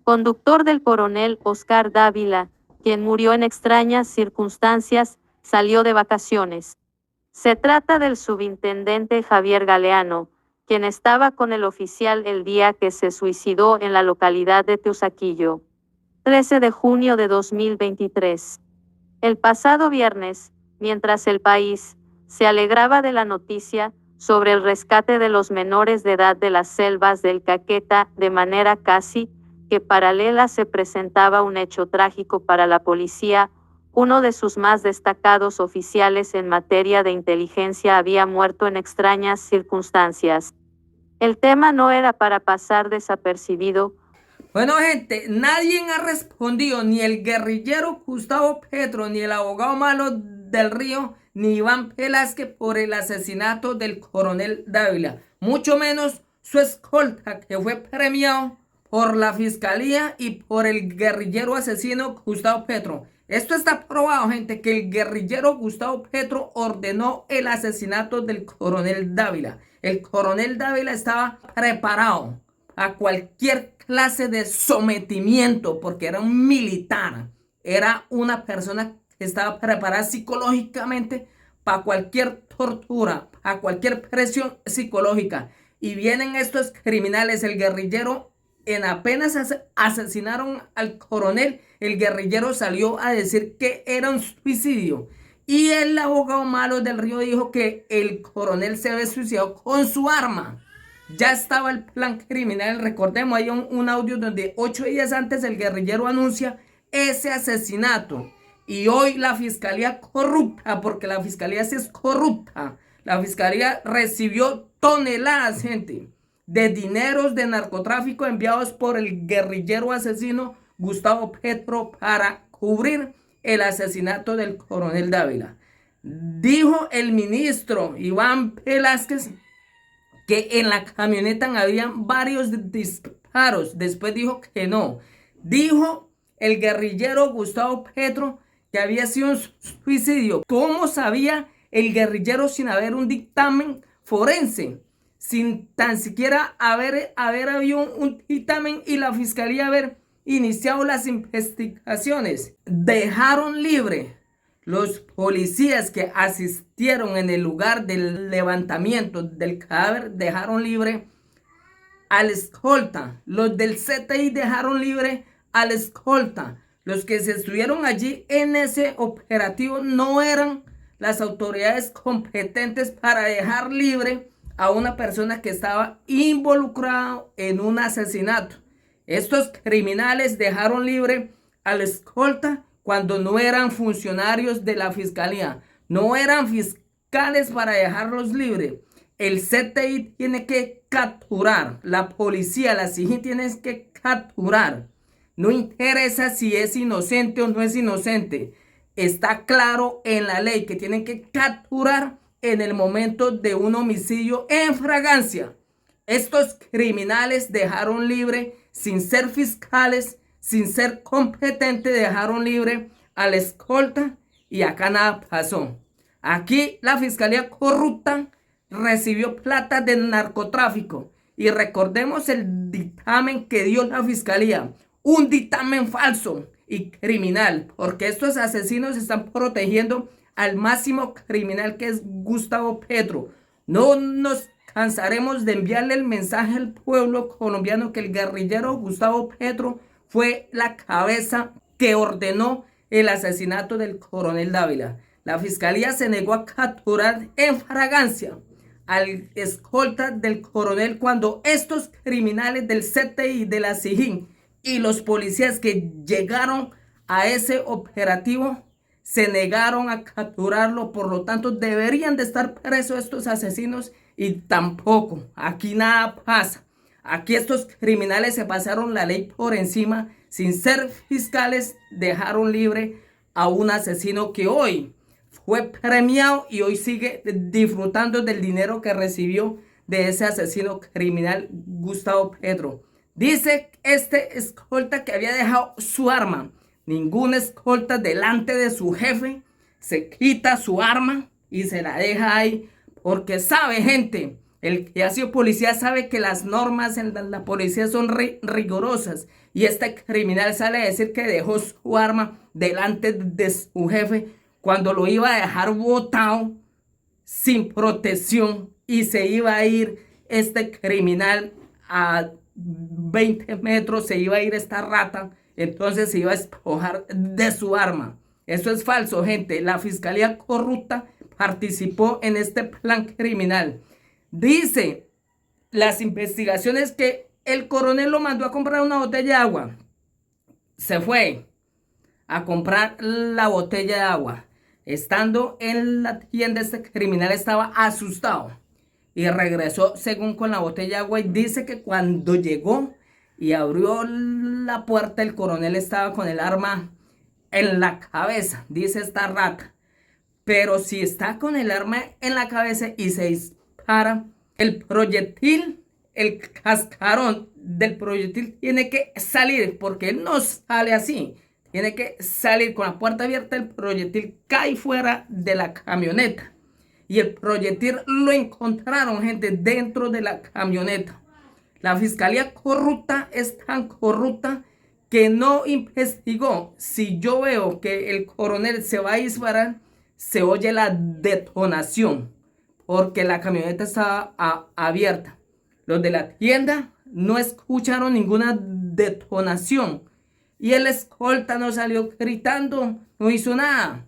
conductor del coronel Oscar Dávila, quien murió en extrañas circunstancias, salió de vacaciones. Se trata del subintendente Javier Galeano, quien estaba con el oficial el día que se suicidó en la localidad de Teusaquillo. 13 de junio de 2023. El pasado viernes, mientras el país se alegraba de la noticia sobre el rescate de los menores de edad de las selvas del Caquetá, de manera casi que paralela se presentaba un hecho trágico para la policía. Uno de sus más destacados oficiales en materia de inteligencia había muerto en extrañas circunstancias. El tema no era para pasar desapercibido. Bueno, gente, nadie ha respondido, ni el guerrillero Gustavo Petro, ni el abogado Malo del Río, ni Iván Velázquez por el asesinato del coronel Dávila, mucho menos su escolta, que fue premiado por la fiscalía y por el guerrillero asesino Gustavo Petro. Esto está probado, gente, que el guerrillero Gustavo Petro ordenó el asesinato del coronel Dávila. El coronel Dávila estaba preparado a cualquier clase de sometimiento porque era un militar, era una persona que estaba preparada psicológicamente para cualquier tortura, a cualquier presión psicológica. Y vienen estos criminales, el guerrillero, en apenas asesinaron al coronel, el guerrillero salió a decir que era un suicidio. Y el abogado Malo del Río dijo que el coronel se había suicidado con su arma. Ya estaba el plan criminal. Recordemos, hay un audio donde 8 días antes el guerrillero anuncia ese asesinato. Y hoy la fiscalía corrupta, porque la fiscalía sí es corrupta, la fiscalía recibió toneladas, gente, de dineros de narcotráfico enviados por el guerrillero asesino Gustavo Petro para cubrir el asesinato del coronel Dávila. Dijo el ministro Iván Velázquez que en la camioneta había varios disparos. Después dijo que no. Dijo el guerrillero Gustavo Petro que había sido un suicidio. ¿Cómo sabía el guerrillero sin haber un dictamen forense? Sin tan siquiera haber habido un dictamen y la fiscalía haber iniciado las investigaciones. Dejaron libre los policías que asistieron en el lugar del levantamiento del cadáver, dejaron libre al escolta. Los del CTI dejaron libre al escolta. Los que se estuvieron allí en ese operativo no eran las autoridades competentes para dejar libre a una persona que estaba involucrada en un asesinato. Estos criminales dejaron libre al escolta cuando no eran funcionarios de la fiscalía, no eran fiscales para dejarlos libres. El CTI tiene que capturar, la policía, la SIJIN tiene que capturar. No interesa si es inocente o no es inocente. Está claro en la ley que tienen que capturar en el momento de un homicidio en fragancia. Estos criminales dejaron libre, sin ser fiscales, sin ser competentes, dejaron libre al escolta y acá nada pasó. Aquí la fiscalía corrupta recibió plata de narcotráfico y recordemos el dictamen que dio la fiscalía, un dictamen falso y criminal, porque estos asesinos están protegiendo al máximo criminal que es Gustavo Petro. No nos cansaremos de enviarle el mensaje al pueblo colombiano que el guerrillero Gustavo Petro fue la cabeza que ordenó el asesinato del coronel Dávila. La fiscalía se negó a capturar en fragancia al escolta del coronel cuando estos criminales del CTI, de la SIJIN y los policías que llegaron a ese operativo se negaron a capturarlo. Por lo tanto, deberían de estar presos estos asesinos y tampoco. Aquí nada pasa. Aquí estos criminales se pasaron la ley por encima. Sin ser fiscales, dejaron libre a un asesino que hoy fue premiado y hoy sigue disfrutando del dinero que recibió de ese asesino criminal Gustavo Petro. Dice este escolta que había dejado su arma. Ningún escolta delante de su jefe se quita su arma y se la deja ahí porque sabe, gente, El que ha sido policía sabe que las normas en la policía son rigurosas. Y este criminal sale a decir que dejó su arma delante de su jefe cuando lo iba a dejar botado sin protección y se iba a ir este criminal a 20 metros, se iba a ir esta rata, entonces se iba a despojar de su arma. Eso es falso, gente. La fiscalía corrupta participó en este plan criminal. Dice las investigaciones que el coronel lo mandó a comprar una botella de agua. Se fue a comprar la botella de agua. Estando en la tienda, este criminal estaba asustado y regresó según con la botella de agua, y dice que cuando llegó y abrió la puerta, el coronel estaba con el arma en la cabeza, dice esta rata. Pero si está con el arma en la cabeza y se dispara, el proyectil, el cascarón del proyectil tiene que salir, porque él no sale así. Tiene que salir con la puerta abierta, el proyectil cae fuera de la camioneta. Y el proyectil lo encontraron, gente, dentro de la camioneta. La fiscalía corrupta es tan corrupta que no investigó. Si yo veo que el coronel se va a disparar, se oye la detonación, porque la camioneta estaba abierta. Los de la tienda no escucharon ninguna detonación. Y el escolta no salió gritando, no hizo nada.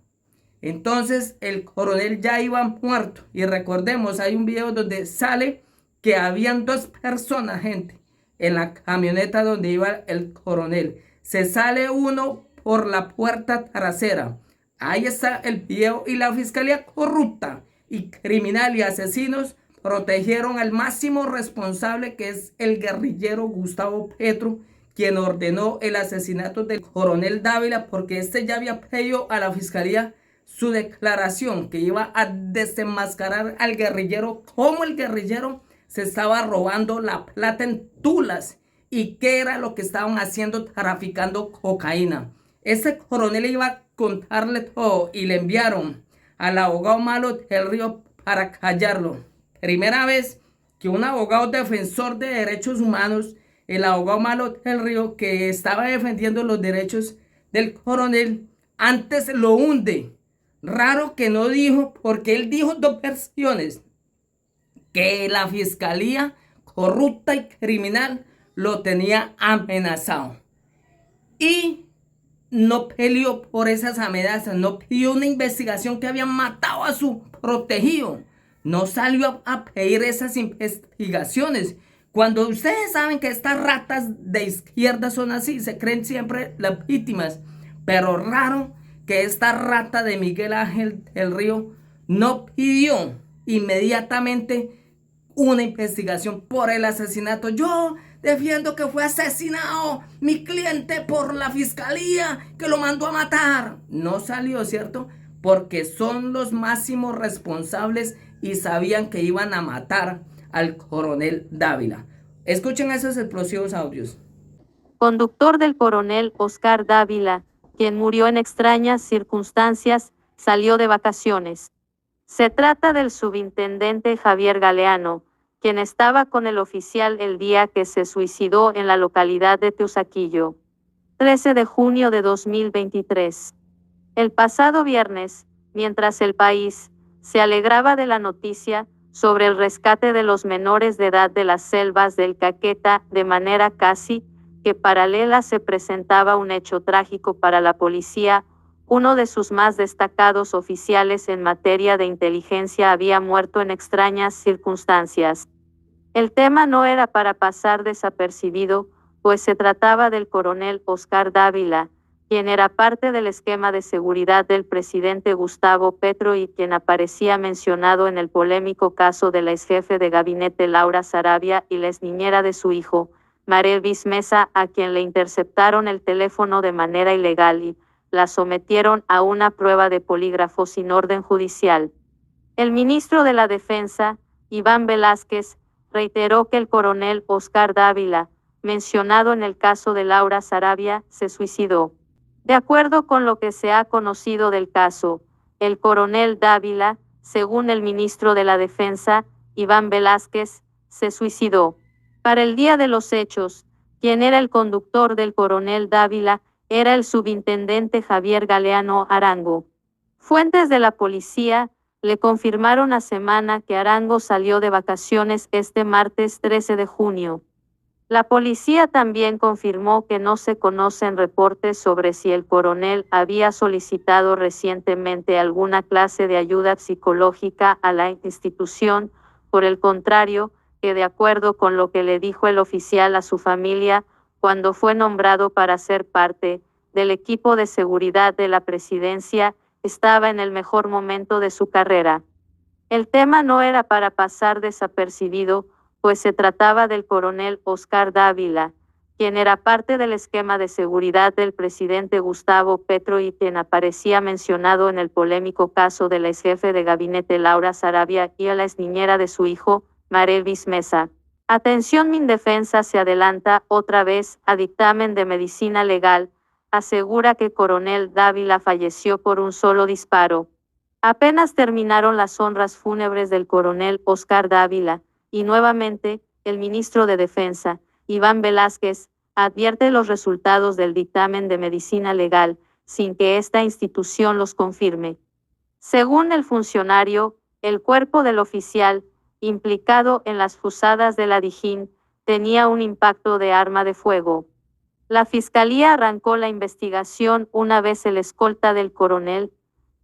Entonces el coronel ya iba muerto. Y recordemos, hay un video donde sale que habían 2 personas, gente, en la camioneta donde iba el coronel. Se sale uno por la puerta trasera. Ahí está el video, y la fiscalía corrupta y criminal y asesinos protegieron al máximo responsable, que es el guerrillero Gustavo Petro, quien ordenó el asesinato del coronel Dávila, porque este ya había pedido a la fiscalía su declaración que iba a desenmascarar al guerrillero, cómo el guerrillero se estaba robando la plata en Tulas y qué era lo que estaban haciendo, traficando cocaína. Ese coronel iba a contarle todo y le enviaron al abogado Malo del Río para callarlo. Primera vez que un abogado defensor de derechos humanos, el abogado Malo del Río, que estaba defendiendo los derechos del coronel, antes lo hunde. Raro que no dijo, porque él dijo 2 versiones: que la fiscalía corrupta y criminal lo tenía amenazado, y no peleó por esas amenazas, no pidió una investigación, que habían matado a su protegido. No salió a pedir esas investigaciones. Cuando ustedes saben que estas ratas de izquierda son así, se creen siempre las víctimas. Pero raro que esta rata de Miguel Ángel del Río no pidió inmediatamente una investigación por el asesinato. Yo defiendo que fue asesinado mi cliente por la fiscalía que lo mandó a matar. No salió, ¿cierto? Porque son los máximos responsables y sabían que iban a matar al coronel Dávila. Escuchen esos explosivos audios. Conductor del coronel Oscar Dávila, quien murió en extrañas circunstancias, salió de vacaciones. Se trata del subintendente Javier Galeano, quien estaba con el oficial el día que se suicidó en la localidad de Teusaquillo. 13 de junio de 2023. El pasado viernes, mientras el país se alegraba de la noticia sobre el rescate de los menores de edad de las selvas del Caquetá, de manera casi que paralela se presentaba un hecho trágico para la policía. Uno de sus más destacados oficiales en materia de inteligencia había muerto en extrañas circunstancias. El tema no era para pasar desapercibido, pues se trataba del coronel Oscar Dávila, quien era parte del esquema de seguridad del presidente Gustavo Petro y quien aparecía mencionado en el polémico caso de la exjefe de gabinete Laura Sarabia y la exniñera de su hijo, Marevis Mesa, a quien le interceptaron el teléfono de manera ilegal y la sometieron a una prueba de polígrafo sin orden judicial. El ministro de la Defensa, Iván Velázquez, reiteró que el coronel Oscar Dávila, mencionado en el caso de Laura Sarabia, se suicidó. De acuerdo con lo que se ha conocido del caso, el coronel Dávila, según el ministro de la Defensa, Iván Velázquez, se suicidó. Para el día de los hechos, quien era el conductor del coronel Dávila era el subintendente Javier Galeano Arango. Fuentes de la policía le confirmaron a semana que Arango salió de vacaciones este martes 13 de junio. La policía también confirmó que no se conocen reportes sobre si el coronel había solicitado recientemente alguna clase de ayuda psicológica a la institución, por el contrario, que de acuerdo con lo que le dijo el oficial a su familia, cuando fue nombrado para ser parte del equipo de seguridad de la presidencia, estaba en el mejor momento de su carrera. El tema no era para pasar desapercibido, pues se trataba del coronel Oscar Dávila, quien era parte del esquema de seguridad del presidente Gustavo Petro y quien aparecía mencionado en el polémico caso de la exjefe de gabinete Laura Sarabia y a la exniñera de su hijo, Marevis Mesa. Atención, Mindefensa se adelanta otra vez a dictamen de medicina legal, asegura que coronel Dávila falleció por un solo disparo. Apenas terminaron las honras fúnebres del coronel Oscar Dávila, y nuevamente, el ministro de Defensa, Iván Velázquez, advierte los resultados del dictamen de medicina legal, sin que esta institución los confirme. Según el funcionario, el cuerpo del oficial, implicado en las fusadas de la Dijín, tenía un impacto de arma de fuego. La fiscalía arrancó la investigación una vez el escolta del coronel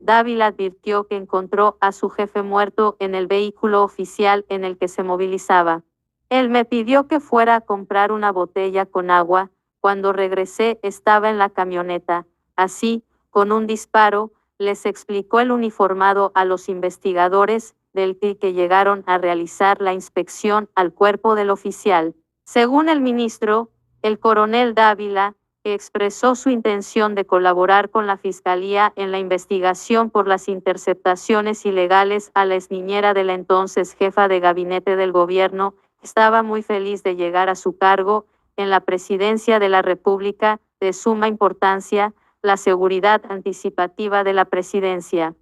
Dávila advirtió que encontró a su jefe muerto en el vehículo oficial en el que se movilizaba. Él me pidió que fuera a comprar una botella con agua. Cuando regresé estaba en la camioneta. Así, con un disparo, les explicó el uniformado a los investigadores del TI que llegaron a realizar la inspección al cuerpo del oficial. Según el ministro, el coronel Dávila expresó su intención de colaborar con la Fiscalía en la investigación por las interceptaciones ilegales a la exniñera de la entonces jefa de gabinete del gobierno. Estaba muy feliz de llegar a su cargo en la presidencia de la República, de suma importancia, la seguridad anticipativa de la presidencia.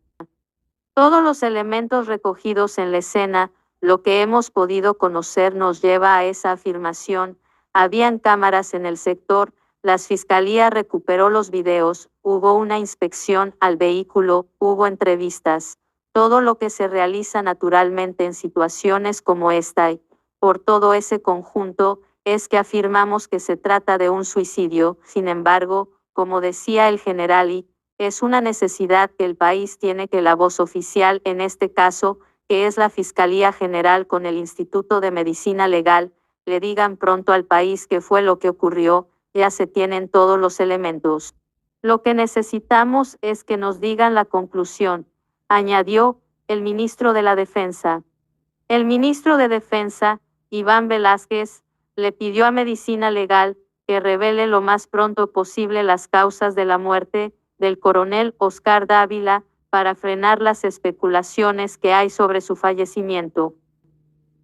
Todos los elementos recogidos en la escena, lo que hemos podido conocer nos lleva a esa afirmación. Habían cámaras en el sector. La fiscalía recuperó los videos, hubo una inspección al vehículo, hubo entrevistas, todo lo que se realiza naturalmente en situaciones como esta. Por todo ese conjunto, es que afirmamos que se trata de un suicidio. Sin embargo, como decía el general I, es una necesidad que el país tiene que la voz oficial en este caso, que es la Fiscalía General con el Instituto de Medicina Legal, le digan pronto al país qué fue lo que ocurrió. Ya se tienen todos los elementos. Lo que necesitamos es que nos digan la conclusión, añadió el ministro de la Defensa. El ministro de Defensa, Iván Velázquez, le pidió a Medicina Legal que revele lo más pronto posible las causas de la muerte del coronel Oscar Dávila para frenar las especulaciones que hay sobre su fallecimiento.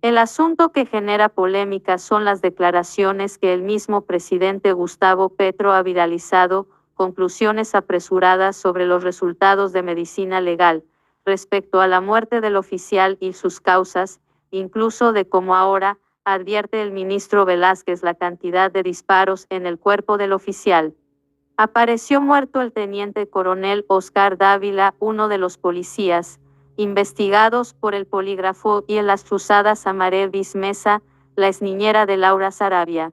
El asunto que genera polémica son las declaraciones que el mismo presidente Gustavo Petro ha viralizado, conclusiones apresuradas sobre los resultados de medicina legal, respecto a la muerte del oficial y sus causas, incluso de cómo ahora, advierte el ministro Velázquez, la cantidad de disparos en el cuerpo del oficial. Apareció muerto el teniente coronel Oscar Dávila, uno de los policías investigados por el polígrafo y en las fusadas a Marevis Mesa, la exniñera de Laura Sarabia.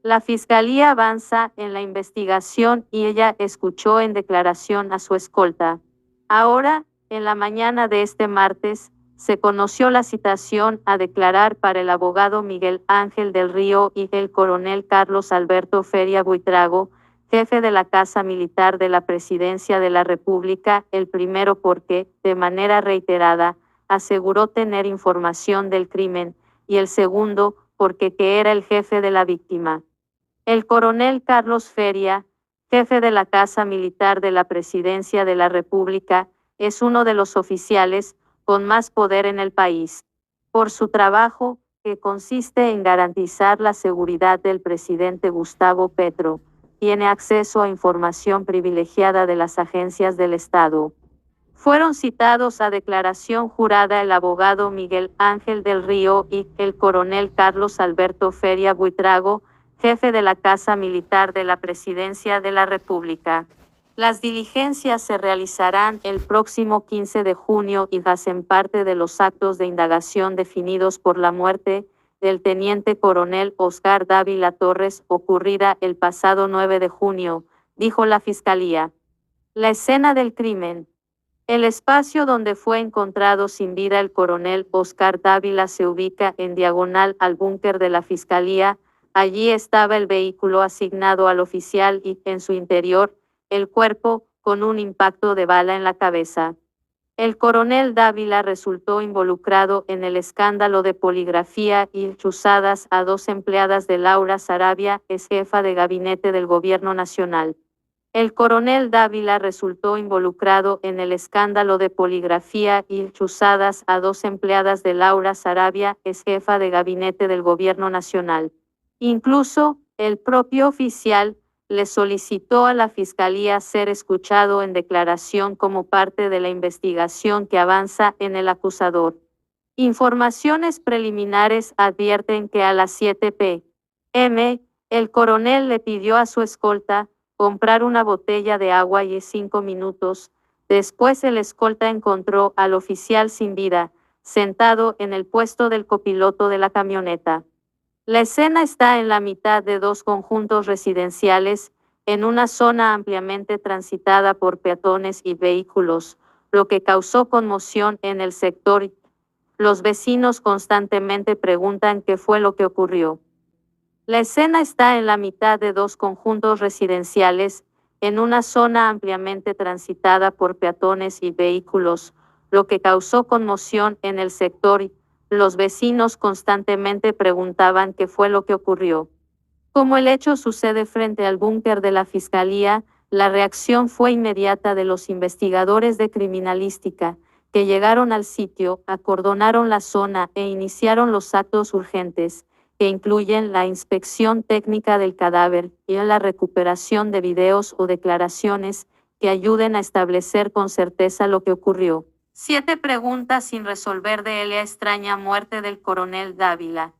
La fiscalía avanza en la investigación y ella escuchó en declaración a su escolta. Ahora, en la mañana de este martes, se conoció la citación a declarar para el abogado Miguel Ángel del Río y el coronel Carlos Alberto Feria Buitrago, jefe de la Casa Militar de la Presidencia de la República, el primero porque, de manera reiterada, aseguró tener información del crimen, y el segundo porque que era el jefe de la víctima. El coronel Carlos Feria, jefe de la Casa Militar de la Presidencia de la República, es uno de los oficiales con más poder en el país. Por su trabajo, que consiste en garantizar la seguridad del presidente Gustavo Petro, tiene acceso a información privilegiada de las agencias del Estado. Fueron citados a declaración jurada el abogado Miguel Ángel del Río y el coronel Carlos Alberto Feria Buitrago, jefe de la Casa Militar de la Presidencia de la República. Las diligencias se realizarán el próximo 15 de junio y hacen parte de los actos de indagación definidos por la muerte del teniente coronel Oscar Dávila Torres, ocurrida el pasado 9 de junio, dijo la Fiscalía. La escena del crimen. El espacio donde fue encontrado sin vida el coronel Oscar Dávila se ubica en diagonal al búnker de la Fiscalía. Allí estaba el vehículo asignado al oficial y, en su interior, el cuerpo, con un impacto de bala en la cabeza. El coronel Dávila resultó involucrado en el escándalo de poligrafía y chuzadas a 2 empleadas de Laura Sarabia, ex jefa de gabinete del Gobierno Nacional. El coronel Dávila resultó involucrado en el escándalo de poligrafía y chuzadas a 2 empleadas de Laura Sarabia, ex jefa de gabinete del Gobierno Nacional. Incluso, el propio oficial le solicitó a la Fiscalía ser escuchado en declaración como parte de la investigación que avanza en el acusador. Informaciones preliminares advierten que a las 7 p.m., el coronel le pidió a su escolta comprar una botella de agua y 5 minutos. Después el escolta encontró al oficial sin vida, sentado en el puesto del copiloto de la camioneta. La escena está en la mitad de 2 conjuntos residenciales, en una zona ampliamente transitada por peatones y vehículos, lo que causó conmoción en el sector. Los vecinos constantemente preguntan qué fue lo que ocurrió. La escena está en la mitad de 2 conjuntos residenciales, en una zona ampliamente transitada por peatones y vehículos, lo que causó conmoción en el sector. Los vecinos constantemente preguntaban qué fue lo que ocurrió. Como el hecho sucede frente al búnker de la Fiscalía, la reacción fue inmediata de los investigadores de criminalística, que llegaron al sitio, acordonaron la zona e iniciaron los actos urgentes, que incluyen la inspección técnica del cadáver y la recuperación de videos o declaraciones que ayuden a establecer con certeza lo que ocurrió. 7 preguntas sin resolver de la extraña muerte del coronel Dávila.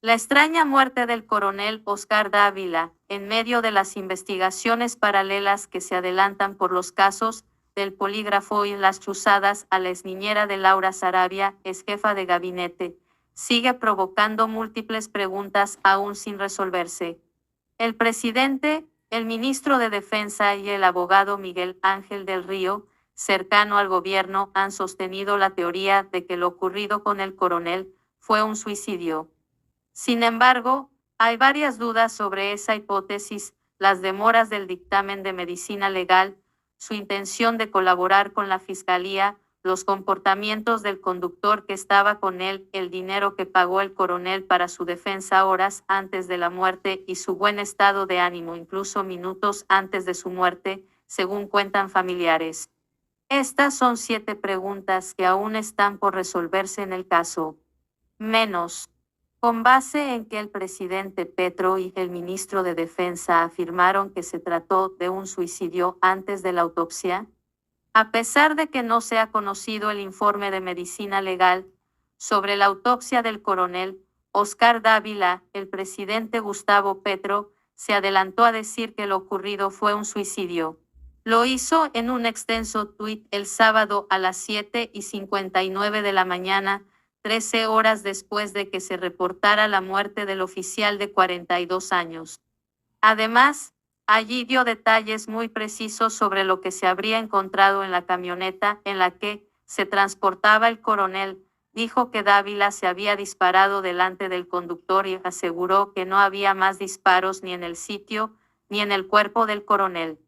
La extraña muerte del coronel Oscar Dávila, en medio de las investigaciones paralelas que se adelantan por los casos del polígrafo y las chuzadas a la exniñera de Laura Sarabia, ex jefa de gabinete, sigue provocando múltiples preguntas aún sin resolverse. El presidente, el ministro de Defensa y el abogado Miguel Ángel del Río, cercano al gobierno, han sostenido la teoría de que lo ocurrido con el coronel fue un suicidio. Sin embargo, hay varias dudas sobre esa hipótesis: las demoras del dictamen de medicina legal, su intención de colaborar con la Fiscalía, los comportamientos del conductor que estaba con él, el dinero que pagó el coronel para su defensa horas antes de la muerte y su buen estado de ánimo incluso minutos antes de su muerte, según cuentan familiares. Estas son 7 preguntas que aún están por resolverse en el caso. Menos. Con base en que el presidente Petro y el ministro de Defensa afirmaron que se trató de un suicidio antes de la autopsia. A pesar de que no se ha conocido el informe de medicina legal sobre la autopsia del coronel Oscar Dávila, el presidente Gustavo Petro se adelantó a decir que lo ocurrido fue un suicidio. Lo hizo en un extenso tuit el sábado a las 7:59 de la mañana, 13 horas después de que se reportara la muerte del oficial de 42 años. Además, allí dio detalles muy precisos sobre lo que se habría encontrado en la camioneta en la que se transportaba el coronel. Dijo que Dávila se había disparado delante del conductor y aseguró que no había más disparos ni en el sitio ni en el cuerpo del coronel.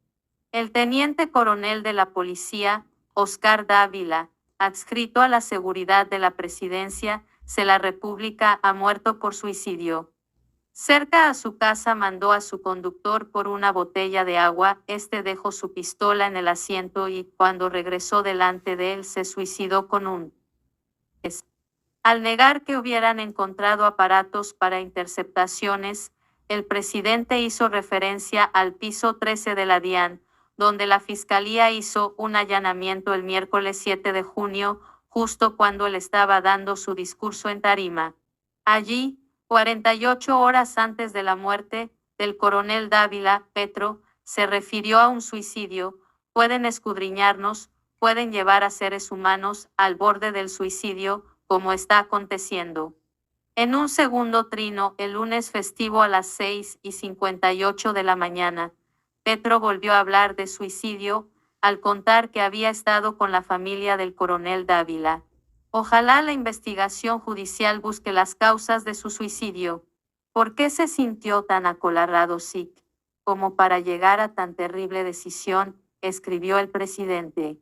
El teniente coronel de la policía, Oscar Dávila, adscrito a la seguridad de la presidencia de la República, ha muerto por suicidio. Cerca a su casa mandó a su conductor por una botella de agua. Este dejó su pistola en el asiento y, cuando regresó delante de él, se suicidó con un Al negar que hubieran encontrado aparatos para interceptaciones, el presidente hizo referencia al piso 13 de la DIAN, donde la fiscalía hizo un allanamiento el miércoles 7 de junio, justo cuando él estaba dando su discurso en tarima. Allí, 48 horas antes de la muerte del coronel Dávila, Petro se refirió a un suicidio. Pueden escudriñarnos, pueden llevar a seres humanos al borde del suicidio, como está aconteciendo. En un segundo trino, el lunes festivo a las 6:58 de la mañana, Petro volvió a hablar de suicidio, al contar que había estado con la familia del coronel Dávila. Ojalá la investigación judicial busque las causas de su suicidio. ¿Por qué se sintió tan acolarrado Sic, como para llegar a tan terrible decisión?, escribió el presidente.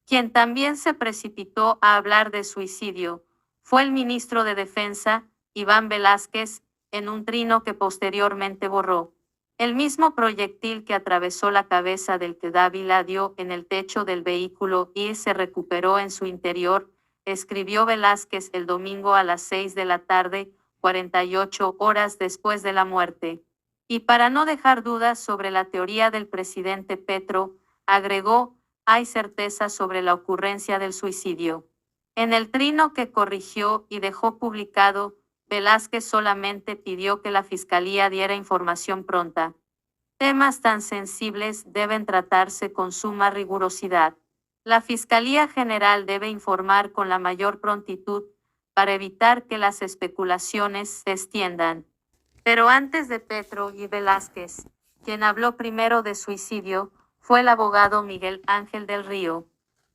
Quien también se precipitó a hablar de suicidio fue el ministro de Defensa, Iván Velásquez, en un trino que posteriormente borró. El mismo proyectil que atravesó la cabeza del que Dávila dio en el techo del vehículo y se recuperó en su interior, escribió Velásquez el domingo a las 6 de la tarde, 48 horas después de la muerte. Y para no dejar dudas sobre la teoría del presidente Petro, agregó: hay certeza sobre la ocurrencia del suicidio. En el trino que corrigió y dejó publicado, Velásquez solamente pidió que la fiscalía diera información pronta. Temas tan sensibles deben tratarse con suma rigurosidad. La Fiscalía General debe informar con la mayor prontitud para evitar que las especulaciones se extiendan. Pero antes de Petro y Velásquez, quien habló primero de suicidio fue el abogado Miguel Ángel del Río.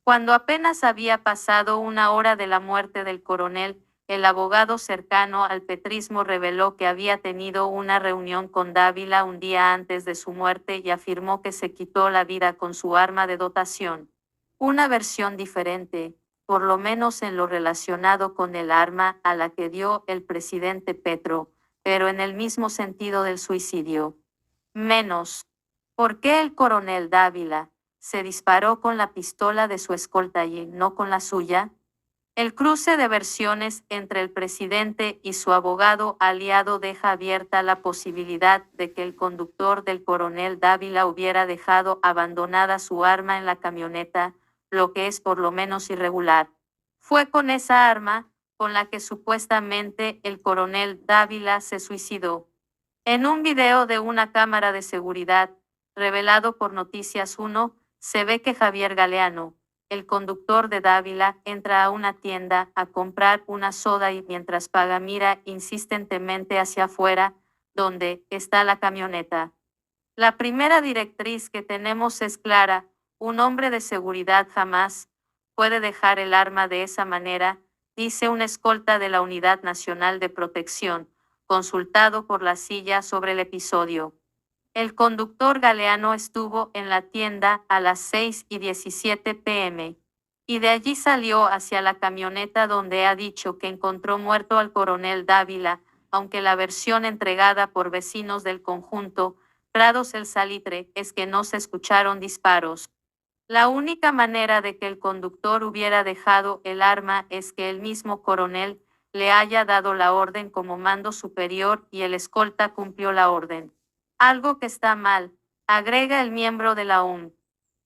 Cuando apenas había pasado una hora de la muerte del coronel, el abogado cercano al petrismo reveló que había tenido una reunión con Dávila un día antes de su muerte y afirmó que se quitó la vida con su arma de dotación. Una versión diferente, por lo menos en lo relacionado con el arma a la que dio el presidente Petro, pero en el mismo sentido del suicidio. Menos. ¿Por qué el coronel Dávila se disparó con la pistola de su escolta y no con la suya? El cruce de versiones entre el presidente y su abogado aliado deja abierta la posibilidad de que el conductor del coronel Dávila hubiera dejado abandonada su arma en la camioneta, lo que es por lo menos irregular. Fue con esa arma con la que supuestamente el coronel Dávila se suicidó. En un video de una cámara de seguridad, revelado por Noticias 1, se ve que Javier Galeano, el conductor de Dávila, entra a una tienda a comprar una soda y mientras paga mira insistentemente hacia afuera, donde está la camioneta. La primera directriz que tenemos es clara: un hombre de seguridad jamás puede dejar el arma de esa manera, dice un escolta de la Unidad Nacional de Protección, consultado por La Silla sobre el episodio. El conductor Galeano estuvo en la tienda a las 6:17 p.m. y de allí salió hacia la camioneta donde ha dicho que encontró muerto al coronel Dávila, aunque la versión entregada por vecinos del conjunto Prados El Salitre es que no se escucharon disparos. La única manera de que el conductor hubiera dejado el arma es que el mismo coronel le haya dado la orden como mando superior y el escolta cumplió la orden. Algo que está mal, agrega el miembro de la UM.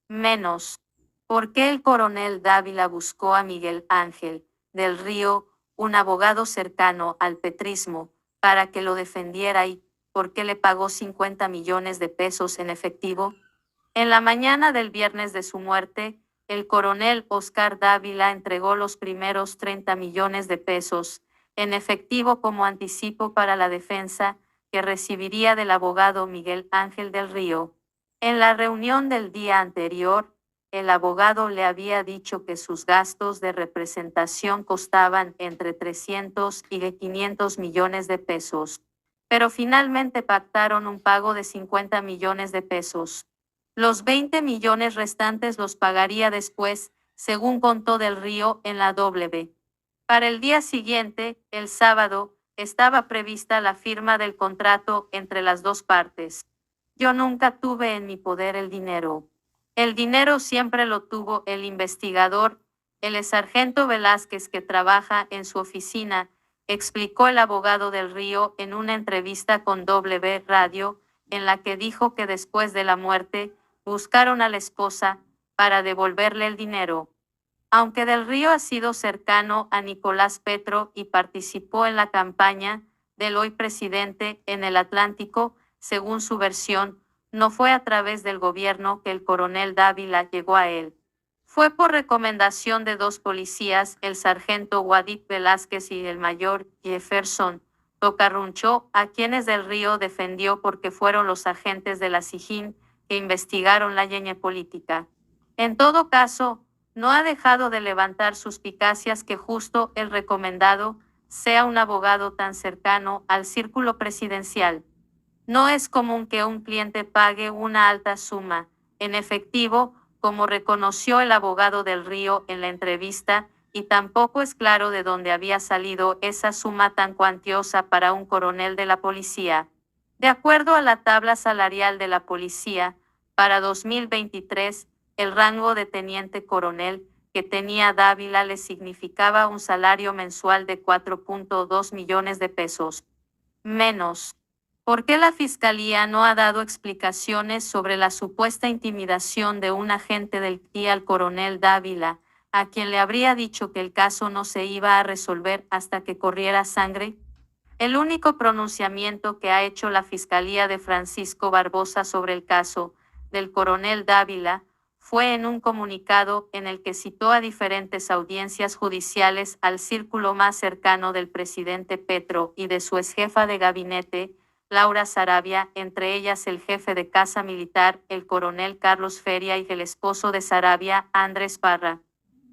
Menos. ¿Por qué el coronel Dávila buscó a Miguel Ángel del Río, un abogado cercano al petrismo, para que lo defendiera y por qué le pagó 50 millones de pesos en efectivo? En la mañana del viernes de su muerte, el coronel Oscar Dávila entregó los primeros 30 millones de pesos en efectivo como anticipo para la defensa que recibiría del abogado Miguel Ángel del Río. En la reunión del día anterior, el abogado le había dicho que sus gastos de representación costaban entre 300 y 500 millones de pesos, pero finalmente pactaron un pago de 50 millones de pesos. Los 20 millones restantes los pagaría después, según contó del Río en la W. Para el día siguiente, el sábado, estaba prevista la firma del contrato entre las dos partes. Yo nunca tuve en mi poder el dinero. El dinero siempre lo tuvo el investigador, el sargento Velásquez que trabaja en su oficina, explicó el abogado del Río en una entrevista con W Radio, en la que dijo que después de la muerte, buscaron a la esposa para devolverle el dinero. Aunque Del Río ha sido cercano a Nicolás Petro y participó en la campaña del hoy presidente en el Atlántico, según su versión, no fue a través del gobierno que el coronel Dávila llegó a él. Fue por recomendación de dos policías, el sargento Guadit Velázquez y el mayor Jefferson Tocarruncho, a quienes Del Río defendió porque fueron los agentes de la SIJIN que investigaron la ñeñe política. En todo caso, no ha dejado de levantar suspicacias que justo el recomendado sea un abogado tan cercano al círculo presidencial. No es común que un cliente pague una alta suma en efectivo, como reconoció el abogado Del Río en la entrevista, y tampoco es claro de dónde había salido esa suma tan cuantiosa para un coronel de la policía. De acuerdo a la tabla salarial de la policía, para 2023, el rango de teniente coronel que tenía Dávila le significaba un salario mensual de 4.2 millones de pesos. Menos. ¿Por qué la Fiscalía no ha dado explicaciones sobre la supuesta intimidación de un agente del CTI al coronel Dávila, a quien le habría dicho que el caso no se iba a resolver hasta que corriera sangre? El único pronunciamiento que ha hecho la Fiscalía de Francisco Barbosa sobre el caso del coronel Dávila fue en un comunicado en el que citó a diferentes audiencias judiciales al círculo más cercano del presidente Petro y de su exjefa de gabinete, Laura Sarabia, entre ellas el jefe de Casa Militar, el coronel Carlos Feria, y el esposo de Sarabia, Andrés Parra.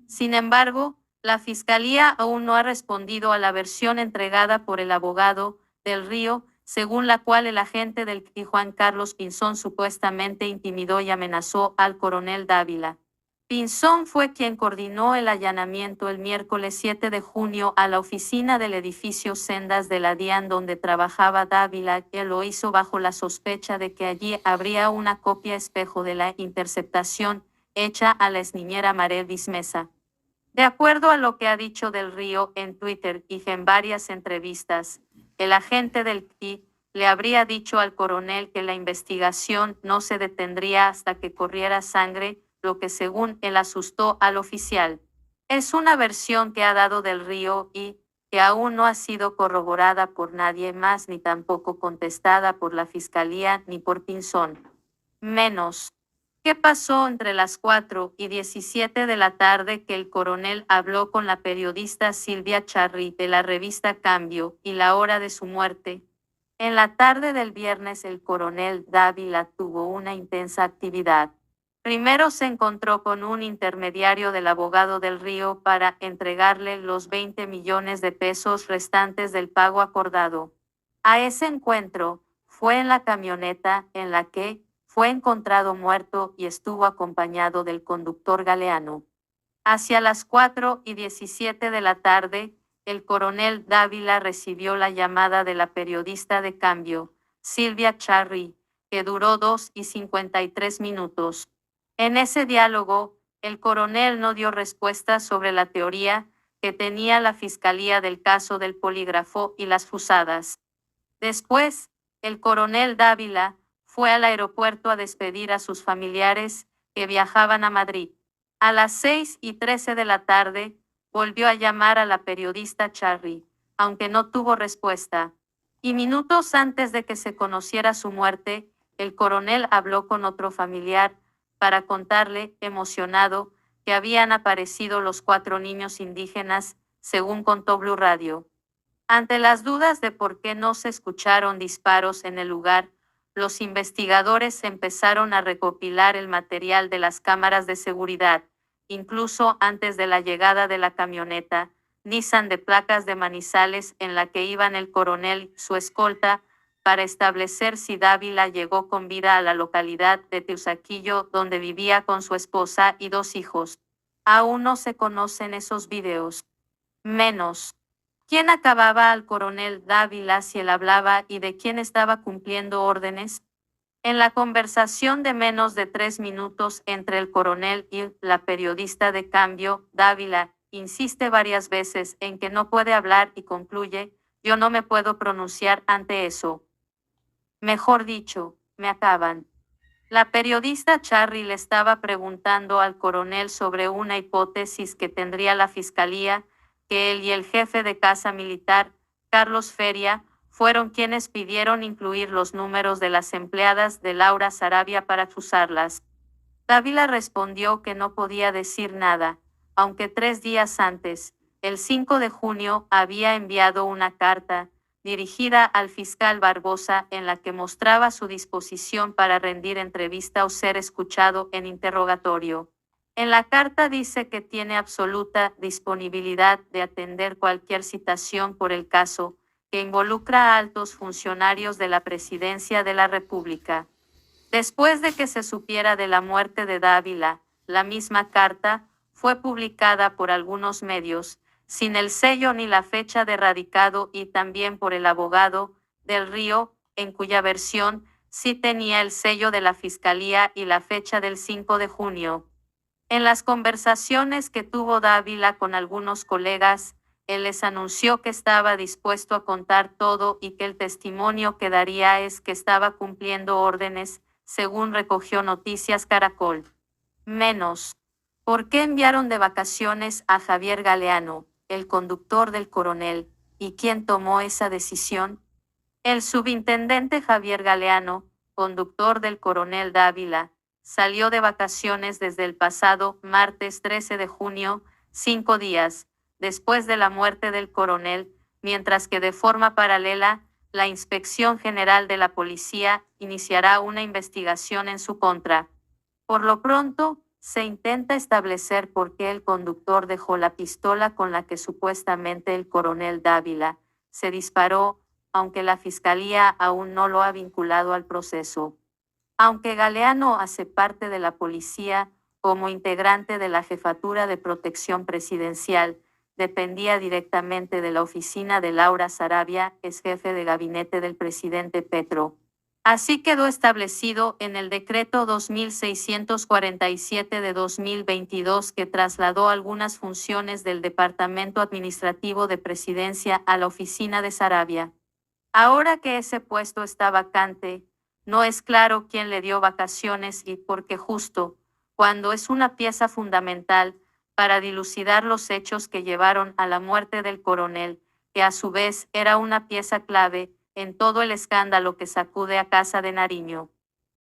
Sin embargo, la Fiscalía aún no ha respondido a la versión entregada por el abogado Del Río, según la cual el agente del CTI Juan Carlos Pinzón supuestamente intimidó y amenazó al coronel Dávila. Pinzón fue quien coordinó el allanamiento el miércoles 7 de junio a la oficina del edificio Sendas de la DIAN donde trabajaba Dávila, que lo hizo bajo la sospecha de que allí habría una copia espejo de la interceptación hecha a la exniñera Marelis Mesa. De acuerdo a lo que ha dicho Del Río en Twitter y en varias entrevistas, el agente del CTI le habría dicho al coronel que la investigación no se detendría hasta que corriera sangre, lo que según él asustó al oficial. Es una versión que ha dado Del Río y que aún no ha sido corroborada por nadie más ni tampoco contestada por la Fiscalía ni por Pinzón. Menos. ¿Qué pasó entre las 4:17 de la tarde que el coronel habló con la periodista Silvia Charri de la revista Cambio y la hora de su muerte? En la tarde del viernes el coronel Dávila tuvo una intensa actividad. Primero se encontró con un intermediario del abogado Del Río para entregarle los 20 millones de pesos restantes del pago acordado. A ese encuentro fue en la camioneta en la que fue encontrado muerto y estuvo acompañado del conductor Galeano. Hacia las 4:17 de la tarde, el coronel Dávila recibió la llamada de la periodista de Cambio, Silvia Charri, que duró 2:53 minutos. En ese diálogo, el coronel no dio respuesta sobre la teoría que tenía la Fiscalía del caso del polígrafo y las fusadas. Después, el coronel Dávila fue al aeropuerto a despedir a sus familiares que viajaban a Madrid. A las 6:13 de la tarde, volvió a llamar a la periodista Charri, aunque no tuvo respuesta. Y minutos antes de que se conociera su muerte, el coronel habló con otro familiar para contarle, emocionado, que habían aparecido los 4 niños indígenas, según contó Blue Radio. Ante las dudas de por qué no se escucharon disparos en el lugar, los investigadores empezaron a recopilar el material de las cámaras de seguridad, incluso antes de la llegada de la camioneta Nissan de placas de Manizales en la que iban el coronel y su escolta, para establecer si Dávila llegó con vida a la localidad de Teusaquillo, donde vivía con su esposa y 2 hijos. Aún no se conocen esos videos. Menos. ¿Quién acababa al coronel Dávila si él hablaba y de quién estaba cumpliendo órdenes? En la conversación de menos de 3 minutos entre el coronel y la periodista de Cambio, Dávila insiste varias veces en que no puede hablar y concluye: yo no me puedo pronunciar ante eso. Mejor dicho, me acaban. La periodista Charry le estaba preguntando al coronel sobre una hipótesis que tendría la fiscalía, que él y el jefe de casa militar, Carlos Feria, fueron quienes pidieron incluir los números de las empleadas de Laura Sarabia para acusarlas. Dávila respondió que no podía decir nada, aunque 3 días antes, el 5 de junio, había enviado una carta dirigida al fiscal Barbosa en la que mostraba su disposición para rendir entrevista o ser escuchado en interrogatorio. En la carta dice que tiene absoluta disponibilidad de atender cualquier citación por el caso, que involucra a altos funcionarios de la Presidencia de la República. Después de que se supiera de la muerte de Dávila, la misma carta fue publicada por algunos medios, sin el sello ni la fecha de radicado, y también por el abogado del Río, en cuya versión sí tenía el sello de la Fiscalía y la fecha del 5 de junio. En las conversaciones que tuvo Dávila con algunos colegas, él les anunció que estaba dispuesto a contar todo y que el testimonio que daría es que estaba cumpliendo órdenes, según recogió Noticias Caracol. Menos. ¿Por qué enviaron de vacaciones a Javier Galeano, el conductor del coronel, y quién tomó esa decisión? El subintendente Javier Galeano, conductor del coronel Dávila, salió de vacaciones desde el pasado martes 13 de junio, 5 días después de la muerte del coronel, mientras que de forma paralela, la Inspección General de la Policía iniciará una investigación en su contra. Por lo pronto, se intenta establecer por qué el conductor dejó la pistola con la que supuestamente el coronel Dávila se disparó, aunque la Fiscalía aún no lo ha vinculado al proceso. Aunque Galeano hace parte de la policía, como integrante de la Jefatura de Protección Presidencial, dependía directamente de la oficina de Laura Sarabia, ex jefe de gabinete del presidente Petro. Así quedó establecido en el decreto 2647 de 2022, que trasladó algunas funciones del Departamento Administrativo de Presidencia a la oficina de Sarabia. Ahora que ese puesto está vacante, no es claro quién le dio vacaciones y por qué justo, cuando es una pieza fundamental para dilucidar los hechos que llevaron a la muerte del coronel, que a su vez era una pieza clave en todo el escándalo que sacude a Casa de Nariño.